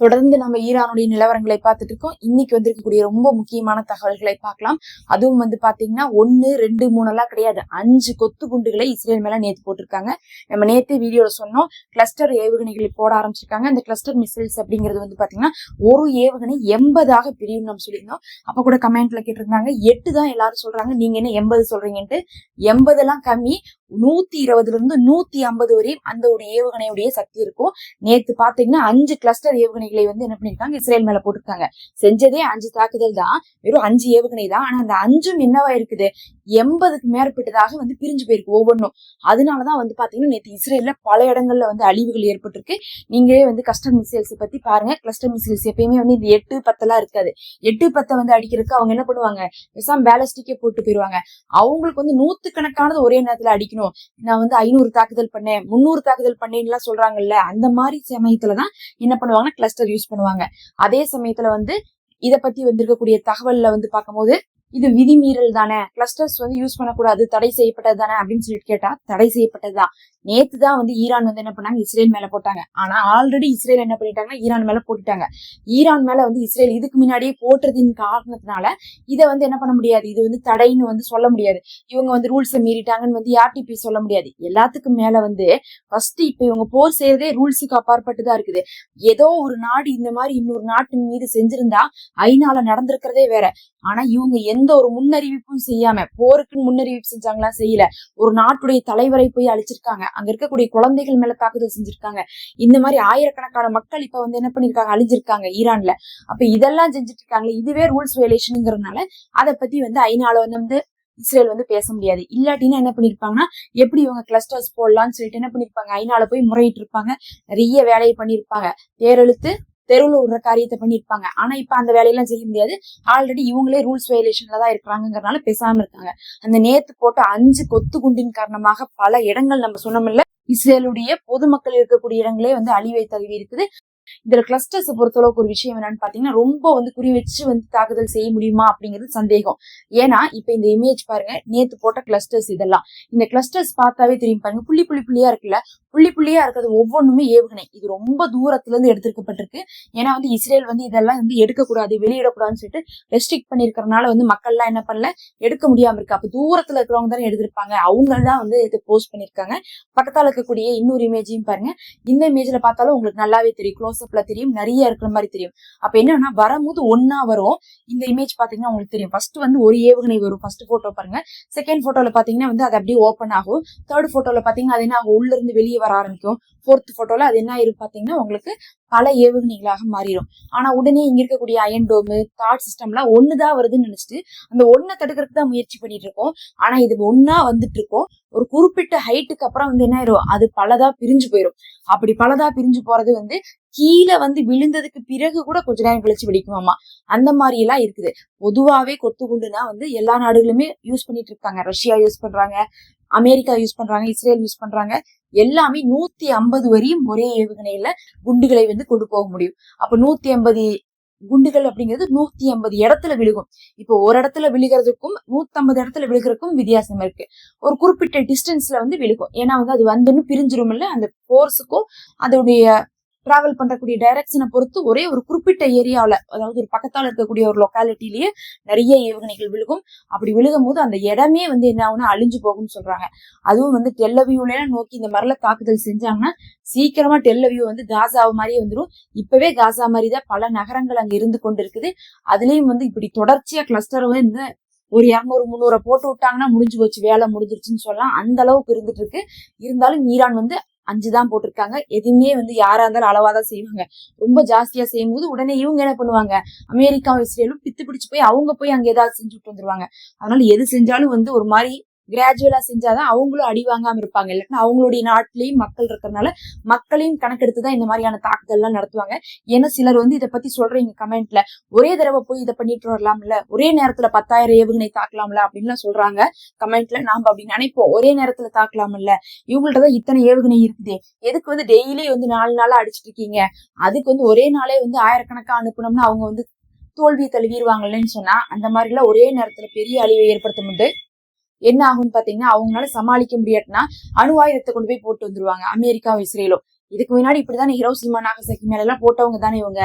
தொடர்ந்து நம்ம ஈரானுடைய நிலவரங்களை பார்த்துட்டு இருக்கோம். இன்னைக்கு வந்திருக்கக்கூடிய ரொம்ப முக்கியமான தகவல்களை பார்க்கலாம். அதுவும் பாத்தீங்கன்னா 1, 2, 3 எல்லாம் கிடையாது, 5 கொத்து குண்டுகளை இஸ்ரேல் மேல நேத்து போட்டிருக்காங்க. நம்ம நேத்து வீடியோல சொன்னோம், கிளஸ்டர் ஏவுகணைகளை போட ஆரம்பிச்சிருக்காங்க. இந்த கிளஸ்டர் மிசைல்ஸ் அப்படிங்கிறது பாத்தீங்கன்னா ஒரு ஏவுகணை 80 பிரியும் நம்ம சொல்லியிருந்தோம். அப்ப கூட கமெண்ட்ல கேட்டிருந்தாங்க 8 தான் எல்லாரும் சொல்றாங்க, நீங்க என்ன 80 சொல்றீங்கன்ட்டு. 80 எல்லாம் கம்மி, 120 இருந்து 150 வரையும் அந்த ஒரு ஏவுகணையுடைய சக்தி இருக்கும். நேத்து பாத்தீங்கன்னா 5 கிளஸ்டர் ஏவுகணைகளை என்ன பண்ணிருக்காங்க, இஸ்ரேல் மேல போட்டிருக்காங்க. செஞ்சதே 5 தாக்குதல் தான், வெறும் 5 ஏவுகணை தான். ஆனா அந்த 5ம் என்னவா இருக்குது, 80க்கு மேற்பட்டதாக பிரிஞ்சு போயிருக்கு ஒவ்வொன்றும். அதனாலதான் பாத்தீங்கன்னா நேற்று இஸ்ரேல்ல பல இடங்கள்ல அழிவுகள் ஏற்பட்டிருக்கு. நீங்களே கிளஸ்டர் மிசைல்ஸ் பத்தி பாருங்க. கிளஸ்டர் மிசைல்ஸ் எப்பயுமே இந்த 8, 10 எல்லாம் இருக்காது. 8, 10 அடிக்கிறதுக்கு அவங்க என்ன பண்ணுவாங்க, பேசாம பேலஸ்டிக்கே போட்டு போயிருவாங்க. அவங்களுக்கு 100 கணக்கானது ஒரே நேரத்துல அடிக்கணும். நான் 500 தாக்குதல் பண்ணேன், 300 தாக்குதல் பண்ணேன்னு சொல்றாங்கல்ல, அந்த மாதிரி சமயத்துலதான் என்ன பண்ணுவாங்கன்னா கிளஸ்டர் யூஸ் பண்ணுவாங்க. அதே சமயத்துல இத பத்தி வந்திருக்கக்கூடிய தகவல்ல பார்க்கும்போது, இது விதிமீறல் தானே, கிளஸ்டர்ஸ் யூஸ் பண்ணக்கூடாது, தடை செய்யப்பட்டது தானே அப்படின்னு சொல்லிட்டு கேட்டா, தடை செய்யப்பட்டதுதான். நேத்து தான் ஈரான் என்ன பண்ணாங்க, இஸ்ரேல் மேல போட்டாங்க. ஆனா ஆல்ரெடி இஸ்ரேல் என்ன பண்ணிட்டாங்கன்னா ஈரான் மேல போட்டுட்டாங்க. ஈரான் மேல இஸ்ரேல் இதுக்கு முன்னாடியே போட்டுறதின் காரணத்தினால இதை என்ன பண்ண முடியாது, இது தடைன்னு சொல்ல முடியாது. இவங்க ரூல்ஸை மீறிட்டாங்கன்னு யார்கிட்ட போய் சொல்ல முடியாது. எல்லாத்துக்கும் மேல ஃபர்ஸ்ட் இப்ப இவங்க போர் செய்யறதே ரூல்ஸுக்கு அப்பாற்பட்டுதான் இருக்குது. ஏதோ ஒரு நாடு இந்த மாதிரி இன்னொரு நாட்டின் மீது செஞ்சிருந்தா ஐநால நடந்திருக்கிறதே வேற. ஆனா இவங்க எந்த ஒரு முன்னறிவிப்பும் செய்யாம, போருக்குன்னு முன்னறிவிப்பு செஞ்சாங்களா, செய்யல. ஒரு நாட்டுடைய தலைவரை போய் அழிச்சிருக்காங்க, அங்க இருக்கக்கூடிய குழந்தைகள் மேல தாக்குதல் செஞ்சிருக்காங்க. இந்த மாதிரி ஆயிரக்கணக்கான மக்கள் இப்ப என்ன பண்ணிருக்காங்க, அழிஞ்சிருக்காங்க ஈரான்ல. அப்ப இதெல்லாம் செஞ்சுட்டு இருக்காங்களே, இதுவே ரூல்ஸ் வயலேஷனுங்கிறதுனால அதை பத்தி ஐநால இஸ்ரேல் பேச முடியாது. இல்லாட்டினா என்ன பண்ணிருப்பாங்கன்னா, எப்படி இவங்க கிளஸ்டர்ஸ் போடலாம்னு சொல்லிட்டு என்ன பண்ணிருப்பாங்க, ஐநால போய் முறையிட்டு இருப்பாங்க, நிறைய வேலையை பண்ணிருப்பாங்க, தேரெழுத்து தெருவுல விடுற காரியத்தை பண்ணிருப்பாங்க. ஆனா இப்ப அந்த வேலையெல்லாம் செய்ய முடியாது. ஆல்ரெடி இவங்களே ரூல்ஸ் வயலேஷன்ல தான் இருக்கிறாங்கிறதுனால பேசாம இருக்காங்க. அந்த நேத்து போட்ட 5 கொத்து குண்டின் காரணமாக பல இடங்கள் நம்ம சொன்னோம்ல, இஸ்ரேலுடைய பொதுமக்கள் இருக்கக்கூடிய இடங்களே அழிவை தழுவி இருக்குது. இதுல கிளஸ்டர்ஸ் பொறுத்தளவுக்கு ஒரு விஷயம் என்னன்னு பாத்தீங்கன்னா, ரொம்ப குறி வச்சு தாக்குதல் செய்ய முடியுமா அப்படிங்கிறது சந்தேகம். ஏன்னா இப்ப இந்த இமேஜ் பாருங்க, நேத்து போட்ட கிளஸ்டர்ஸ் இதெல்லாம், இந்த கிளஸ்டர்ஸ் பார்த்தாவே தெரியும் பாருங்க, புள்ளி புள்ளி புள்ளியா இருக்குல்ல, புள்ளி புள்ளியா இருக்கிறது ஒவ்வொன்றுமே ஏவுகணை. இது ரொம்ப தூரத்துல இருந்து எடுத்துக்கப்பட்டிருக்கு. ஏன்னா இஸ்ரேல் இதெல்லாம் எடுக்கக்கூடாது, வெளியிடக்கூடாதுன்னு சொல்லிட்டு ரெஸ்ட்ரிக்ட் பண்ணிருக்கிறதுனால மக்கள்லாம் என்ன பண்ணல, எடுக்க முடியாம இருக்கு. அப்ப தூரத்துல இருக்கிறவங்க தானே எடுத்திருப்பாங்க, அவங்க தான் இதை போஸ்ட் பண்ணிருக்காங்க. பக்கத்தால இருக்கக்கூடிய இன்னொரு இமேஜையும் பாருங்க. இந்த இமேஜ்ல பார்த்தாலும் உங்களுக்கு நல்லாவே தெரியும், க்ளோஸ்அப்ல தெரியும், நிறைய இருக்கிற மாதிரி தெரியும். அப்ப என்னன்னா வரும்போது ஒன்னா வரும். இந்த இமேஜ் பாத்தீங்கன்னா உங்களுக்கு தெரியும், ஃபர்ஸ்ட் ஒரு ஏவுகணை வரும். ஃபர்ஸ்ட் போட்டோ பாருங்க. செகண்ட் போட்டோல பாத்தீங்கன்னா அது அப்படியே ஓப்பன் ஆகும். தேர்ட் போட்டோல பாத்தீங்கன்னா அது என்ன ஆகும், உள்ள இருந்து வெளியே வர ஆரம்பிக்கும். ஃபோர்த் போட்டோல அது என்ன ஆயிரும் பாத்தீங்கன்னா உங்களுக்கு பல ஏவுகணைகளாக மாறிடும். ஆனா உடனே இங்க இருக்கக்கூடிய அயன் டோமு, தாட் சிஸ்டம்லாம் ஒண்ணுதான் வருதுன்னு நினைச்சிட்டு அந்த ஒன்ன தடுக்கிறதுக்கு தான் முயற்சி பண்ணிட்டு இருக்கோம். ஆனா இது ஒன்னா வந்துட்டு இருக்கோம். ஒரு குறிப்பிட்ட ஹைட்டுக்கு அப்புறம் என்ன ஆயிரும், அது பலதா பிரிஞ்சு போயிடும். அப்படி பலதா பிரிஞ்சு போறது கீழே விழுந்ததுக்கு பிறகு கூட கொஞ்ச நேரம் கழிச்சு வெடிக்குமாமா. அந்த மாதிரி எல்லாம் இருக்குது. பொதுவாவே கொத்து குண்டுனா எல்லா நாடுகளுமே யூஸ் பண்ணிட்டு இருக்காங்க. ரஷ்யா யூஸ் பண்றாங்க, அமெரிக்கா யூஸ் பண்றாங்க, இஸ்ரேல் யூஸ் பண்றாங்க. எல்லாமே 150 வரையும் ஒரே ஏவுகணையில குண்டுகளை கொண்டு போக முடியும். அப்ப 150 குண்டுகள் அப்படிங்கிறது 150 இடத்துல விழுகும். இப்போ ஒரு இடத்துல விழுகிறதுக்கும் 150 இடத்துல விழுகிறதுக்கும் வித்தியாசம் இருக்கு. ஒரு குறிப்பிட்ட டிஸ்டன்ஸ்ல விழுகும். ஏன்னா அது பிரிஞ்சிரும் இல்ல, அந்த போர்ஸுக்கும் அதோடைய டிராவல் பண்றக்கூடிய டைரக்ஷனை பொறுத்து ஒரே ஒரு குறிப்பிட்ட ஏரியாவில, அதாவது ஒரு பக்கத்தால இருக்கக்கூடிய ஒரு லொக்காலிட்டிலேயே நிறைய ஏவுகணைகள் விழுகும். அப்படி விழுகும் போது அந்த இடமே என்ன ஆகும்னா அழிஞ்சு போகும்னு சொல்றாங்க. அதுவும் டெல்லவியூல நோக்கி இந்த மாதிரில தாக்குதல் செஞ்சாங்கன்னா சீக்கிரமா டெல்லவியூ காசாவை மாதிரியே வந்துடும். இப்பவே காசா மாதிரிதான் பல நகரங்கள் அங்க இருந்து கொண்டு இருக்குது. அதுலயும் இப்படி தொடர்ச்சியா கிளஸ்டர் ஒரு 200, 300 போட்டு விட்டாங்கன்னா முடிஞ்சு போச்சு, வேலை முடிஞ்சிருச்சுன்னு சொல்லலாம். அந்த அளவுக்கு இருந்துட்டு இருக்கு. இருந்தாலும் ஈரான் 5 தான் போட்டிருக்காங்க. எதுவுமே யாரா இருந்தாலும் அளவாதான் செய்வாங்க. ரொம்ப ஜாஸ்தியா செய்யும் போது உடனே இவங்க என்ன பண்ணுவாங்க, அமெரிக்காவும் இஸ்ரேலும் பித்து பிடிச்சு போய் அவங்க போய் அங்க ஏதாவது செஞ்சு விட்டு வந்துருவாங்க. அதனால எது செஞ்சாலும் ஒரு மாதிரி கிராஜுவலா செஞ்சாதான் அவங்களும் அடி வாங்காம இருப்பாங்க. இல்லைன்னா அவங்களுடைய நாட்டிலேயும் மக்கள் இருக்கிறதுனால மக்களையும் கணக்கெடுத்துதான் இந்த மாதிரியான தாக்குதல் எல்லாம் நடத்துவாங்க. ஏன்னா சிலர் இதை பத்தி சொல்றீங்க கமெண்ட்ல, ஒரே தடவை போய் இதை பண்ணிட்டு வரலாம்ல, ஒரே நேரத்துல 10,000 ஏவுகணை தாக்கலாம்ல அப்படின்லாம் சொல்றாங்க கமெண்ட்ல. நாம அப்படி நினைப்போம், ஒரே நேரத்துல தாக்கலாம்ல, இவங்கள்ட்டதான் இத்தனை ஏவுகணை இருக்குது, எதுக்கு டெய்லி 4 நாளா அடிச்சிட்டு இருக்கீங்க, அதுக்கு ஒரே நாளே ஆயிரக்கணக்கா அனுப்பணும்னா அவங்க தோல்வி தழுவிடுவாங்கல்லன்னு சொன்னா, அந்த மாதிரி எல்லாம் ஒரே நேரத்துல பெரிய அழிவை ஏற்படுத்த முடியும். என்ன ஆகும்னு பாத்தீங்கன்னா, அவங்களால சமாளிக்க முடியாதுன்னா அணு ஆயுதத்தை கொண்டு போய் போட்டு வந்துருவாங்க அமெரிக்காவும் இஸ்ரேலும். இதுக்கு முன்னாடி இப்படிதானே ஹிரோஷிமா நாகசாக்கி மேல எல்லாம் போட்டவங்க தானே இவங்க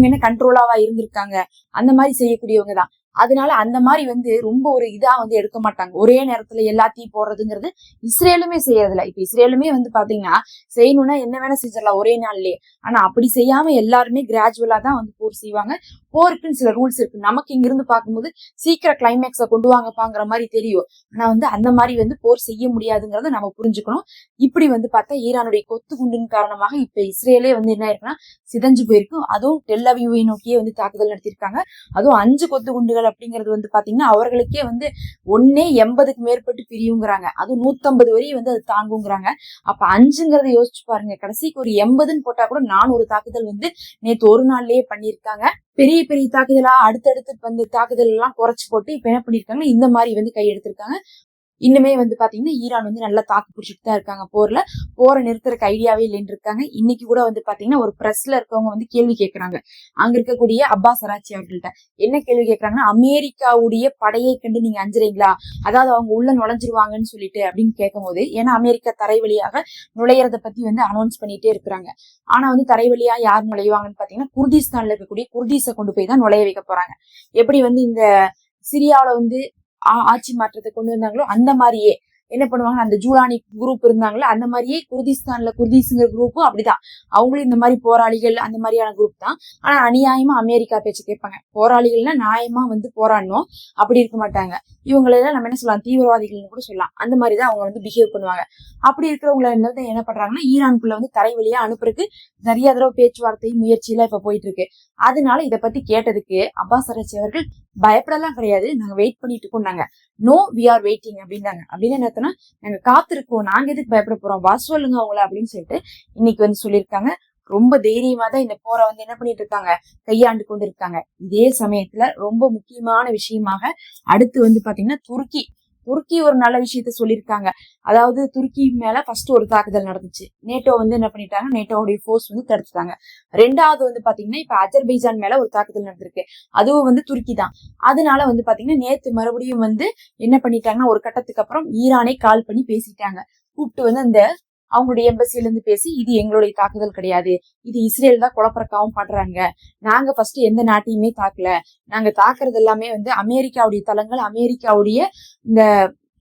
என்ன கண்ட்ரோலாவா இருந்திருக்காங்க, அந்த மாதிரி செய்யக்கூடியவங்க தான். அதனால அந்த மாதிரி ரொம்ப ஒரு இதா எடுக்க மாட்டாங்க. ஒரே நேரத்துல எல்லாத்தையும் போடுறதுங்கிறது இஸ்ரேலுமே செய்யறதில்ல. இப்ப இஸ்ரேலுமே பாத்தீங்கன்னா செய்யணும்னா என்ன வேணா செஞ்சிடலாம் ஒரே நாள்லயே. ஆனா அப்படி செய்யாம எல்லாருமே கிராஜுவலா தான் போர் செய்வாங்க. போருக்குன்னு சில ரூல்ஸ் இருக்கு. நமக்கு இங்க இருந்து பார்க்கும்போது சீக்கிரம் கிளைமேக்ஸ கொண்டு வாங்கப்பாங்கிற மாதிரி தெரியும். ஆனா அந்த மாதிரி போர் செய்ய முடியாதுங்கிறத நம்ம புரிஞ்சுக்கணும். இப்படி பார்த்தா ஈரானுடைய கொத்து குண்டின் காரணமாக இப்ப இஸ்ரேலே என்ன இருக்குன்னா சிதைஞ்சு போயிருக்கு. அதுவும் டெல் அவீவை நோக்கியே தாக்குதல் நடத்திருக்காங்க. அதுவும் 5 கொத்து குண்டுகள் அப்படிங்கிறது பாத்தீங்கன்னா அவர்களுக்கே 180க்கு மேற்பட்டு பிரியுங்கிறாங்க. அதுவும் 150 வரை அது தாங்குங்கிறாங்க. அப்ப 5ங்கிறத யோசிச்சு பாருங்க. கடைசிக்கு ஒரு 80ன்னு போட்டா கூட 400 தாக்குதல் நேத்து ஒரு நாள்லயே பண்ணிருக்காங்க. பெரிய பெரிய தாக்குதலா அடுத்தடுத்து தாக்குதல் எல்லாம் குறைச்சு போட்டு இப்ப என்ன பண்ணிருக்காங்க, இந்த மாதிரி கையெடுத்திருக்காங்க. இன்னுமே பாத்தீங்கன்னா ஈரான் நல்லா தாக்கு பிடிச்சிட்டு தான் இருக்காங்க. போரை நிறுத்துறதுக்கு ஐடியாவே இல்லைன்னு இருக்காங்க. இன்னைக்கு கூட பாத்தீங்கன்னா ஒரு பிரஸ்ல இருக்கவங்க கேள்வி கேட்கறாங்க. அங்க இருக்கக்கூடிய அப்பாஸ் அராச்சி அவர்கள்ட்ட என்ன கேள்வி கேட்கறாங்கன்னா, அமெரிக்காவுடைய படையை கண்டு நீங்க அஞ்சுறீங்களா, அதாவது அவங்க உள்ள நுழைஞ்சிருவாங்கன்னு சொல்லிட்டு அப்படின்னு கேட்கும் போது, ஏன்னா அமெரிக்கா தரை வழியாக நுழையறத பத்தி அனௌன்ஸ் பண்ணிட்டே இருக்கிறாங்க. ஆனா தரை வழியா யார் நுழைவாங்கன்னு பாத்தீங்கன்னா குர்திஸ்தான்ல இருக்கக்கூடிய குர்தீஸை கொண்டு போய் தான் நுழைய வைக்க போறாங்க. எப்படி இந்த சிரியாவில ஆட்சி மாற்றத்தை கொண்டு வந்தாங்களோ அந்த மாதிரியே என்ன பண்ணுவாங்க, அந்த ஜூலானி குரூப் இருந்தாங்களா அந்த மாதிரியே குர்திஸ்தான்ல குர்தீஸ்ங்கிற குரூப்பும் அப்படிதான். அவங்களும் இந்த மாதிரி போராளிகள் அந்த மாதிரியான குரூப் தான். ஆனா அநியாயமா அமெரிக்கா பேச்சு கேட்பாங்க. போராளிகள்னா நியாயமா போராடணும், அப்படி இருக்க மாட்டாங்க. இவங்களெல்லாம் நம்ம என்ன சொல்லலாம், தீவிரவாதிகள்னு கூட சொல்லலாம். அந்த மாதிரிதான் அவங்க பிஹேவ் பண்ணுவாங்க. அப்படி இருக்கிறவங்களை என்ன பண்றாங்கன்னா ஈரானுக்குள்ள தரை வழியா அனுப்புறதுக்கு நிறைய தடவை பேச்சுவார்த்தை முயற்சி எல்லாம் இப்ப போயிட்டு இருக்கு. அதனால இதை பத்தி கேட்டதுக்கு அப்பாஸ் அராச்சி அவர்கள் பயப்படலாம் கிடையாது, நாங்க வெயிட் பண்ணிட்டு இருக்கோம், நோ வி ஆர் வெயிட்டிங் அப்படின்னாங்க. அப்படின்னு என்னன்னா நாங்க காத்திருக்கோம், நாங்க எதுக்கு பயப்பட போறோம், வா சொல்லுங்க அவங்கள அப்படின்னு சொல்லிட்டு இன்னைக்கு சொல்லியிருக்காங்க. ரொம்ப தைரியமா தான் இந்த போரை என்ன பண்ணிட்டு இருக்காங்க, கையாண்டு கொண்டு இருக்காங்க. இதே சமயத்துல ரொம்ப முக்கியமான விஷயமாக அடுத்து பாத்தீங்கன்னா துருக்கி ஒரு நல்ல விஷயத்த சொல்லியிருக்காங்க. அதாவது துருக்கி மேல ஃபர்ஸ்ட் ஒரு தாக்குதல் நடந்துச்சு. நேட்டோ என்ன பண்ணிட்டாங்க, நேட்டோடைய போர்ஸ் தடுத்துட்டாங்க. ரெண்டாவது பாத்தீங்கன்னா இப்ப அஜர்பைஜான் மேல ஒரு தாக்குதல் நடந்திருக்கு. அதுவும் துருக்கி தான். அதனால பாத்தீங்கன்னா நேத்து மறுபடியும் என்ன பண்ணிட்டாங்கன்னா ஒரு கட்டத்துக்கு அப்புறம் ஈரானை கால் பண்ணி பேசிட்டாங்க. கூப்பிட்டு அந்த அவங்களுடைய எம்பசில இருந்து பேசி, இது எங்களுடைய தாக்குதல் கிடையாது, இது இஸ்ரேல் தான் குழப்பறக்காவும் பண்றாங்க, நாங்க ஃபர்ஸ்ட் எந்த நாட்டையுமே தாக்கல, நாங்க தாக்குறது எல்லாமே அமெரிக்காவுடைய தளங்கள், அமெரிக்காவுடைய இந்த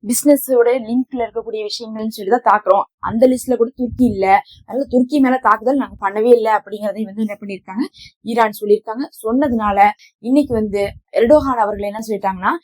பிசினஸோட லிங்க்ல இருக்கக்கூடிய விஷயங்கள்னு சொல்லிதான் தாக்குறோம், அந்த லிஸ்ட்ல கூட துருக்கி இல்ல, அதனால துருக்கி மேல தாக்குதல் நாங்க பண்ணவே இல்லை அப்படிங்கறதை என்ன பண்ணிருக்காங்க ஈரான் சொல்லியிருக்காங்க. சொன்னதுனால இன்னைக்கு எர்டோகான் அவர்கள் என்ன சொல்லிட்டாங்கன்னா,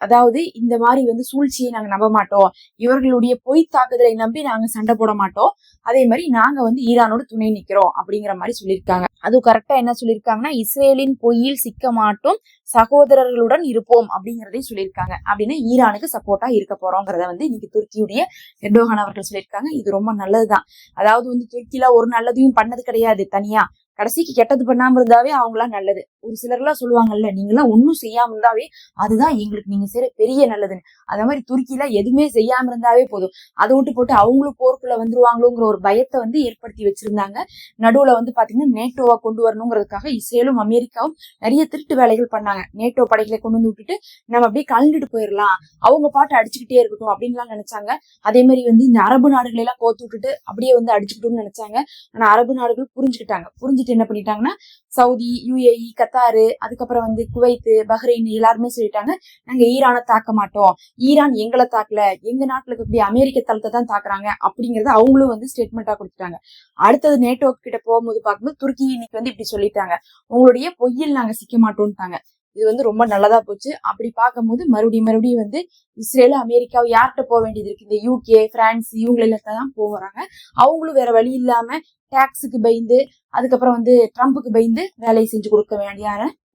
அதாவது இந்த மாதிரி சூழ்ச்சியை நாங்க நம்ப மாட்டோம், இவர்களுடைய பொய் தாக்குதலை நம்பி நாங்க சண்டை போட மாட்டோம், அதே மாதிரி நாங்க ஈரானோட துணை நிக்கிறோம் அப்படிங்கிற மாதிரி சொல்லியிருக்காங்க. அது கரெக்டா என்ன சொல்லியிருக்காங்கன்னா, இஸ்ரேலின் பொய்யில் சிக்க மாட்டோம், சகோதரர்களுடன் இருப்போம் அப்படிங்கறதையும் சொல்லியிருக்காங்க. அப்படின்னு ஈரானுக்கு சப்போர்ட்டா இருக்க போறோங்கிறத இன்னைக்கு துருக்கியுடைய எர்டோகான் அவர்கள் சொல்லியிருக்காங்க. இது ரொம்ப நல்லதுதான். அதாவது துருக்கியில ஒரு நல்லதையும் பண்ணது கிடையாது தனியா, கடைசிக்கு கெட்டது பண்ணாம இருந்தாவே அவங்களாம் நல்லது. ஒரு சிலர் எல்லாம் சொல்லுவாங்கல்ல, நீங்க எல்லாம் ஒன்னும் செய்யாம இருந்தாவே அதுதான் எங்களுக்கு நீங்க செய்யற பெரிய நல்லதுன்னு. அந்த மாதிரி துருக்கியில எதுவுமே செய்யாம இருந்தாவே போதும், அதை விட்டு போட்டு அவங்களும் போருக்குள்ள வந்துருவாங்களோங்கிற ஒரு பயத்தை ஏற்படுத்தி வச்சிருந்தாங்க. நடுவுல பாத்தீங்கன்னா நேட்டோவா கொண்டு வரணுங்கிறதுக்காக இஸ்ரேலும் அமெரிக்காவும் நிறைய திருட்டு வேலைகள் பண்ணாங்க. நேட்டோ படைகளை கொண்டு விட்டுட்டு நம்ம அப்படியே கலந்துட்டு போயிடலாம், அவங்க பாட்டு அடிச்சுக்கிட்டே இருக்கட்டும் அப்படின்னு நினைச்சாங்க. அதே மாதிரி இந்த அரபு நாடுகளை எல்லாம் கோத்து விட்டுட்டு அப்படியே அடிச்சுக்கிட்டோம்னு நினைச்சாங்க. ஆனா அரபு நாடுகள் புரிஞ்சுட்டு என்ன பண்ணிட்டாங்கன்னா, சவுதி, யுஏஇ, கத்தாரு, அதுக்கப்புறம் குவைத், பஹ்ரைன் எல்லாருமே சொல்லிட்டாங்க, நாங்க ஈரானை தாக்க மாட்டோம், ஈரான் எங்களை தாக்கல, எங்க நாட்டுல இருக்கக்கூடிய அமெரிக்க தளத்தை தான் தாக்குறாங்க அப்படிங்கறத அவங்களும் ஸ்டேட்மெண்டா கொடுத்துட்டாங்க. அடுத்தது நேட்டோ கிட்ட போகும்போது பார்க்கும்போது துருக்கி இன்னைக்கு இப்படி சொல்லிட்டாங்க, உங்களுடைய பொய்யில் நாங்க சிக்க மாட்டோம்ட்டாங்க. இது ரொம்ப நல்லதா போச்சு. அப்படி பார்க்கும்போது மறுபடியும் இஸ்ரேல், அமெரிக்காவை யார்கிட்ட போக வேண்டியது இருக்கு, இந்த யூகே, பிரான்ஸ் இவங்க எல்லாத்தான் போறாங்க. அவங்களும் வேற வழி இல்லாம டாக்ஸுக்கு பயந்து, அதுக்கப்புறம் ட்ரம்புக்கு பயந்து வேலையை செஞ்சு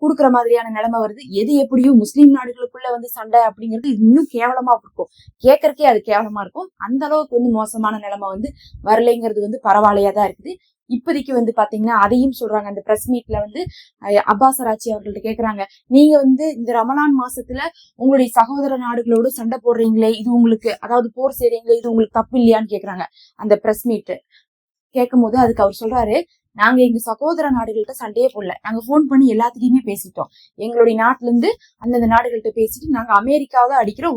கொடுக்குற மாதிரியான நிலைமை வருது. எது எப்படியும் முஸ்லீம் நாடுகளுக்குள்ள சண்டை அப்படிங்கிறது இன்னும் கேவலமா இருக்கும், கேட்கறக்கே அது கேவலமா இருக்கும். அந்த அளவுக்கு மோசமான நிலைமை வரலைங்கிறது பரவாயில்லையா தான் இருக்குது. இப்போதைக்கு பாத்தீங்கன்னா அதையும் சொல்றாங்க. அந்த பிரஸ் மீட்ல அப்பாஸ் அராச்சி அவர்கள்ட்ட கேக்குறாங்க, நீங்க இந்த ரமலான் மாசத்துல உங்களுடைய சகோதர நாடுகளோடு சண்டை போடுறீங்களே, இது உங்களுக்கு, அதாவது போர் செய்றீங்களே, இது உங்களுக்கு தப்பு இல்லையான்னு கேக்குறாங்க அந்த பிரஸ் மீட். கேட்கும் போது அதுக்கு அவர் சொல்றாரு, நாங்க எங்க சகோதர நாடுகள்கிட்ட சண்டையே போடல. நாங்க போன் பண்ணி எல்லாத்துலயுமே பேசிட்டோம். எங்களுடைய நாட்டுல இருந்து அந்தந்த நாடுகள்கிட்ட பேசிட்டு நாங்க அமெரிக்காவை தான் அடிக்கிறோம்,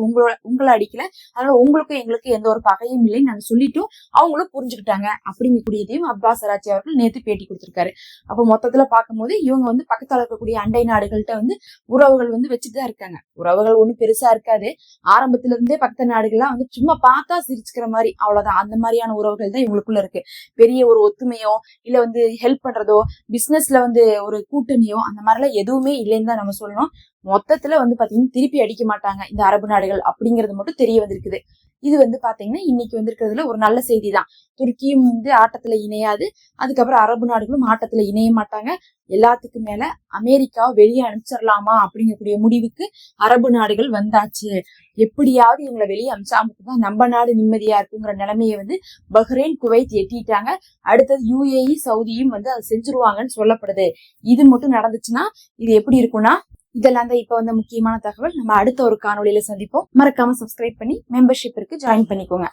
உங்களை அடிக்கல, அதனால உங்களுக்கும் எங்களுக்கு எந்த ஒரு பகையும் இல்லைன்னு நாங்க சொல்லிட்டோம். அவங்களும் புரிஞ்சுக்கிட்டாங்க அப்படிங்கக்கூடியதையும் அப்பாஸ் அராக்சி அவர்கள் நேத்து பேட்டி கொடுத்திருக்காரு. அப்ப மொத்தத்துல பார்க்கும்போது இவங்க வந்து பக்கத்துல இருக்கக்கூடிய அண்டை நாடுகள்கிட்ட வந்து உறவுகள் வந்து வச்சுட்டுதான் இருக்காங்க. உறவுகள் ஒண்ணும் பெருசா இருக்காது. ஆரம்பத்துல இருந்தே பக்கத்து நாடுகள்லாம் வந்து சும்மா பார்த்தா சிரிச்சுக்கிற மாதிரி, அவ்வளவுதான். அந்த மாதிரியான உறவுகள் தான் இவங்களுக்குள்ள இருக்கு. பெரிய ஒரு ஒத்துமையோ இல்ல வந்து ஹெல்ப் பண்றதோ பிசினஸ்ல வந்து ஒரு கூட்டணியோ அந்த மாதிரிலாம் எதுவுமே இல்லைன்னு தான் நம்ம சொல்லணும். மொத்தத்துல வந்து பாத்தீங்கன்னா திருப்பி அடிக்க மாட்டாங்க இந்த அரபு நாடுகள் அப்படிங்கிறது மட்டும் தெரிய வந்திருக்குது. இது வந்து பாத்தீங்கன்னா இன்னைக்கு வந்திருக்கிறதுல ஒரு நல்ல செய்தி தான். துருக்கியும் வந்து ஆட்டத்துல இணையாது, அதுக்கப்புறம் அரபு நாடுகளும் ஆட்டத்துல இணைய மாட்டாங்க. எல்லாத்துக்கு மேல அமெரிக்காவை வெளியே அனுப்பிச்சிடலாமா அப்படிங்கக்கூடிய முடிவுக்கு அரபு நாடுகள் வந்தாச்சு. எப்படியாவது இவங்களை வெளியே அனுப்பிச்சாமதான் நம்ம நாடு நிம்மதியா இருக்குங்கிற நிலைமையை வந்து பஹ்ரைன், குவைத் எட்டிட்டாங்க. அடுத்தது UAE, சவுதியும் வந்து அதை செஞ்சிருவாங்கன்னு சொல்லப்படுது. இது மட்டும் நடந்துச்சுன்னா இது எப்படி இருக்கும்னா, இதெல்லாம் தான் இப்ப வந்த முக்கியமான தகவல். நம்ம அடுத்த ஒரு காணொலியில சந்திப்போம். மறக்காம சப்ஸ்கிரைப் பண்ணி மெம்பர்ஷிப்பிற்கு ஜாயின் பண்ணிக்கோங்க.